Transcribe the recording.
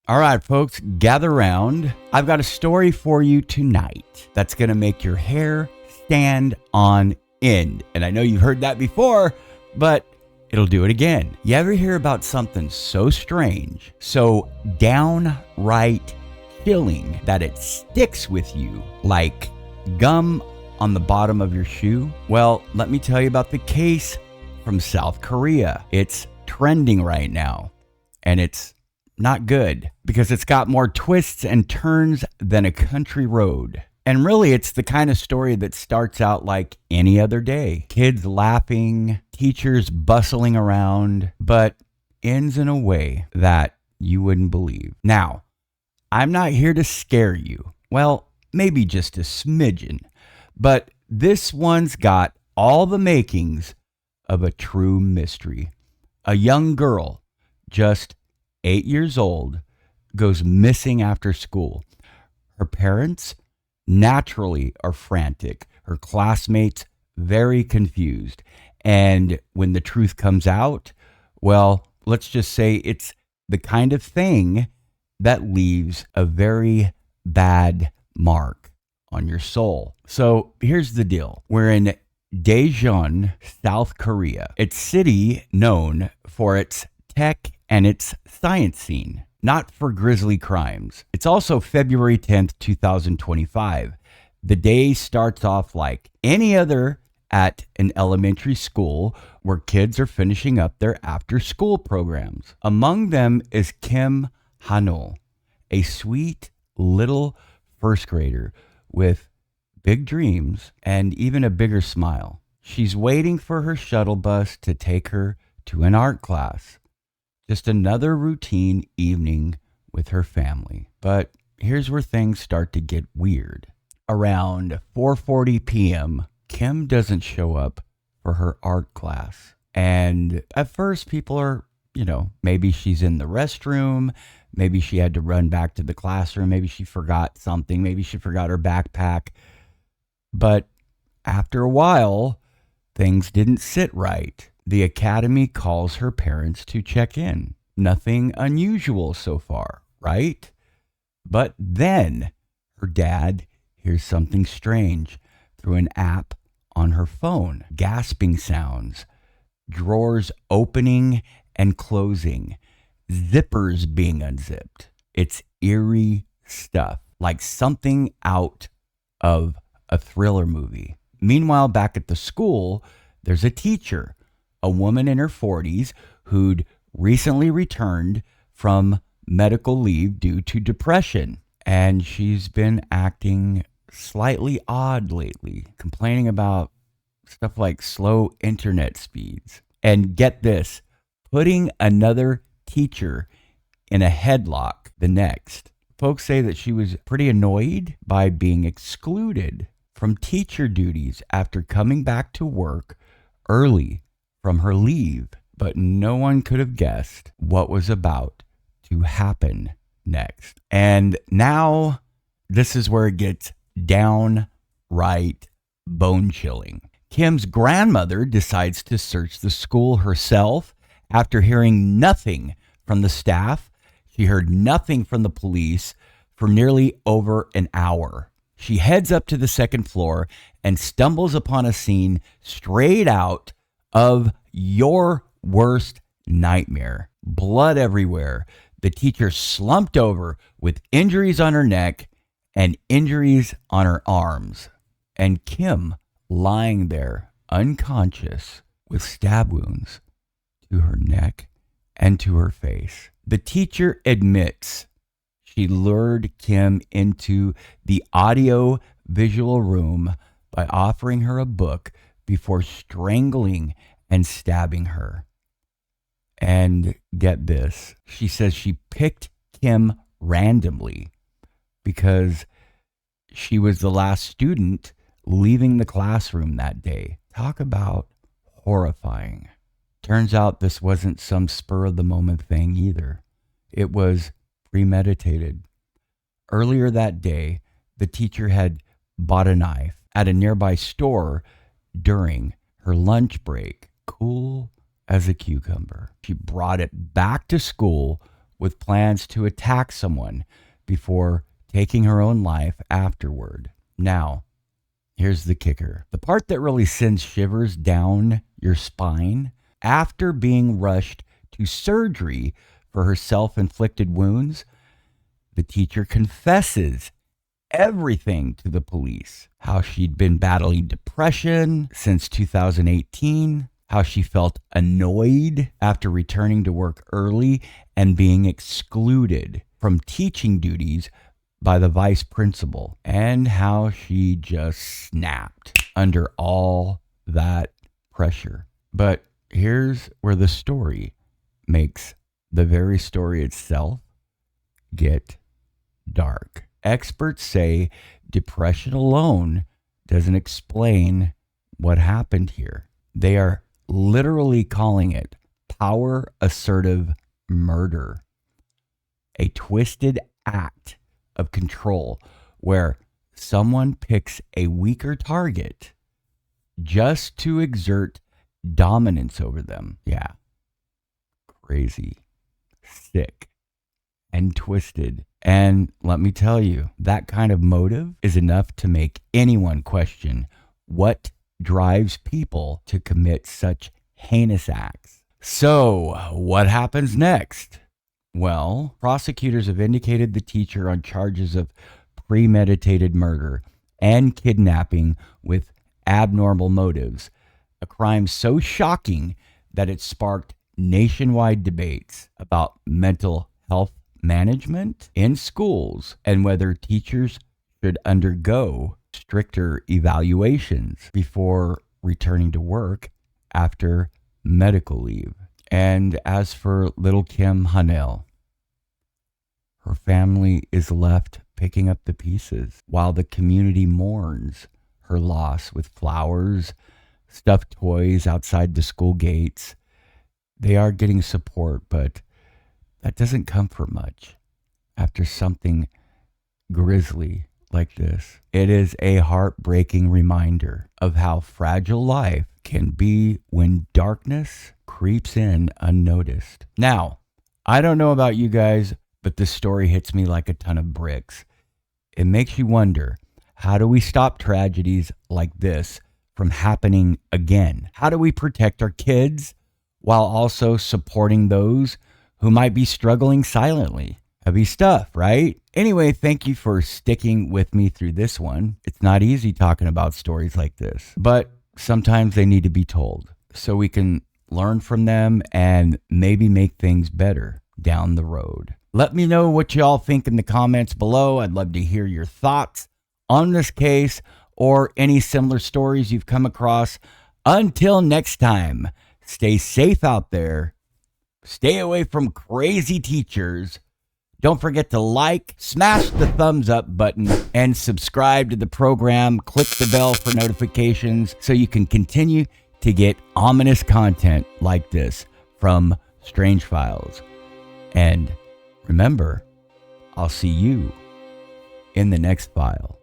All right, folks, gather round. I've got a story for you tonight that's going to make your hair stand on end. And I know you've heard that before, but it'll do it again. You ever hear about something so strange, so downright chilling that it sticks with you like gum on the bottom of your shoe? Well, let me tell you about the case from South Korea. It's trending right now, and it's not good because it's got more twists and turns than a country road. And really, it's the kind of story that starts out like any other day. Kids laughing, teachers bustling around, but ends in a way that you wouldn't believe. Now, I'm not here to scare you. Well, maybe just a smidgen. But this one's got all the makings of a true mystery. A young girl, just 8 years old, goes missing after school. Her parents naturally are frantic. Her classmates very confused. And when the truth comes out, well, let's just say it's the kind of thing that leaves a very bad mark on your soul. So here's the deal. We're in Daejeon, South Korea. It's a city known for its tech and its science scene, not for grisly crimes. It's also February 10th, 2025. The day starts off like any other at an elementary school where kids are finishing up their after-school programs. Among them is Kim Ha-neul, a sweet little first grader with big dreams and even a bigger smile. She's waiting for her shuttle bus to take her to an art class. Just another routine evening with her family. But here's where things start to get weird. Around 4:40 p.m., Kim doesn't show up for her art class. And at first, people are, maybe she's in the restroom. Maybe she had to run back to the classroom. Maybe she forgot something. Maybe she forgot her backpack. But after a while, things didn't sit right. The academy calls her parents to check in. Nothing unusual so far, right? But then her dad hears something strange through an app on her phone. Gasping sounds, drawers opening and closing, zippers being unzipped. It's eerie stuff, like something out of a thriller movie. Meanwhile, back at the school, there's a teacher, a woman in her 40s who'd recently returned from medical leave due to depression. And she's been acting slightly odd lately, complaining about stuff like slow internet speeds. And get this, putting another teacher in a headlock the next. Folks say that she was pretty annoyed by being excluded from teacher duties after coming back to work early from her leave. But no one could have guessed what was about to happen next. And now this is where it gets downright bone-chilling. Kim's grandmother decides to search the school herself after hearing nothing from the staff. She heard nothing from the police for nearly over an hour. She heads up to the second floor and stumbles upon a scene straight out of your worst nightmare. Blood everywhere. The teacher slumped over with injuries on her neck and injuries on her arms. And Kim lying there unconscious with stab wounds to her neck and to her face. The teacher admits she lured Kim into the audio-visual room by offering her a book before strangling and stabbing her. And get this, she says she picked Kim randomly because she was the last student leaving the classroom that day. Talk about horrifying. Turns out this wasn't some spur-of-the-moment thing either. It was premeditated. Earlier that day, the teacher had bought a knife at a nearby store during her lunch break, cool as a cucumber. She brought it back to school with plans to attack someone before taking her own life afterward. Now, here's the kicker. The part that really sends shivers down your spine: after being rushed to surgery for her self-inflicted wounds, the teacher confesses everything to the police. How she'd been battling depression since 2018, how she felt annoyed after returning to work early and being excluded from teaching duties by the vice principal, and how she just snapped under all that pressure. But here's where the story makes the very story itself get dark. Experts say depression alone doesn't explain what happened here. They are literally calling it power assertive murder, a twisted act of control where someone picks a weaker target just to exert dominance over them. Yeah. Crazy, sick, and twisted. And let me tell you, that kind of motive is enough to make anyone question what drives people to commit such heinous acts. So, what happens next? Well, prosecutors have indicated the teacher on charges of premeditated murder and kidnapping with abnormal motives, a crime so shocking that it sparked nationwide debates about mental health management in schools and whether teachers should undergo stricter evaluations before returning to work after medical leave. And as for little Kim Ha-neul, her family is left picking up the pieces while the community mourns her loss with flowers, stuffed toys outside the school gates. They are getting support, but that doesn't comfort much after something grisly like this. It is a heartbreaking reminder of how fragile life can be when darkness creeps in unnoticed. Now, I don't know about you guys, but this story hits me like a ton of bricks. It makes you wonder, how do we stop tragedies like this from happening again? How do we protect our kids while also supporting those who might be struggling silently? Heavy stuff, right? Anyway, thank you for sticking with me through this one. It's not easy talking about stories like this, but sometimes they need to be told so we can learn from them and maybe make things better down the road. Let me know what y'all think in the comments below. I'd love to hear your thoughts on this case or any similar stories you've come across. Until next time, stay safe out there. Stay away from crazy teachers. Don't forget to like, smash the thumbs up button, and subscribe to the program. Click the bell for notifications so you can continue to get ominous content like this from Strange Files. And remember, I'll see you in the next file.